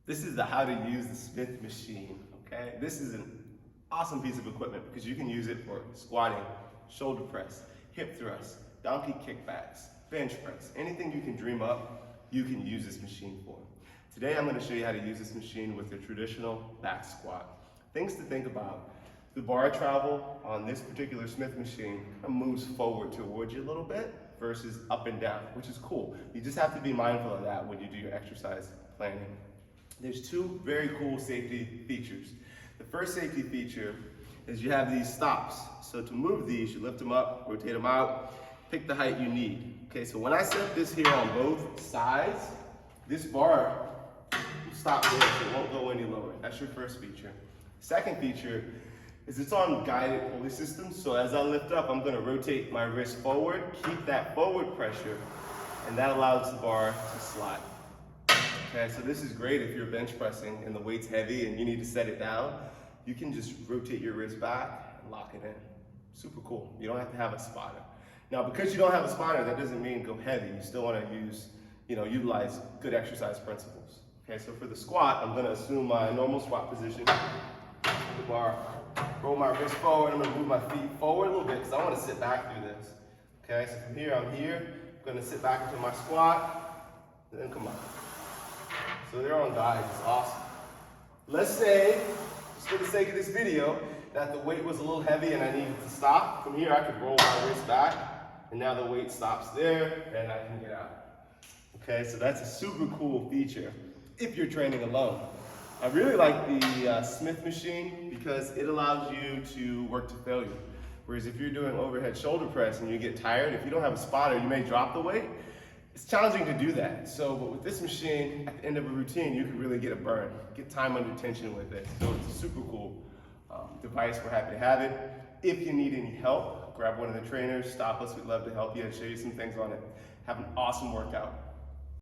This is the how to use the Smith machine, okay? This is an awesome piece of equipment because you can use it for squatting, shoulder press, hip thrust, donkey kickbacks, bench press, anything you can dream up, you can use this machine for. Today I'm going to show you how to use this machine with a traditional back squat. Things to think about. The bar travel on this particular Smith machine moves forward towards you a little bit versus up and down, which is cool. You just have to be mindful of that when you do your exercise planning. There's two very cool safety features. The first safety feature is you have these stops. So to move these, you lift them up, rotate them out, pick the height you need. Okay, so when I set this here on both sides, this bar will stop there, so it won't go any lower. That's your first feature. Second feature is it's on guided pulley system. So as I lift up, I'm gonna rotate my wrist forward, keep that forward pressure, and that allows the bar to slide. Okay, so this is great if you're bench pressing and the weight's heavy and you need to set it down. You can just rotate your wrist back and lock it in. Super cool. You don't have to have a spotter. Now, because you don't have a spotter, that doesn't mean go heavy. You still want to utilize good exercise principles. Okay, so for the squat, I'm going to assume my normal squat position. The bar, roll my wrist forward. I'm going to move my feet forward a little bit because I want to sit back through this. Okay, so from here, I'm here. I'm going to sit back into my squat, and then come up. So they're on guide, it's awesome. Let's say, just for the sake of this video, that the weight was a little heavy and I needed to stop. From here I could roll my wrist back, and now the weight stops there, and I can get out. Okay, so that's a super cool feature if you're training alone. I really like the Smith machine because it allows you to work to failure. Whereas if you're doing overhead shoulder press and you get tired, if you don't have a spotter, you may drop the weight. It's challenging to do that. So, but with this machine, at the end of a routine, you can really get a burn, get time under tension with it. So it's a super cool device. We're happy to have it. If you need any help, grab one of the trainers, stop us. We'd love to help you and show you some things on it. Have an awesome workout.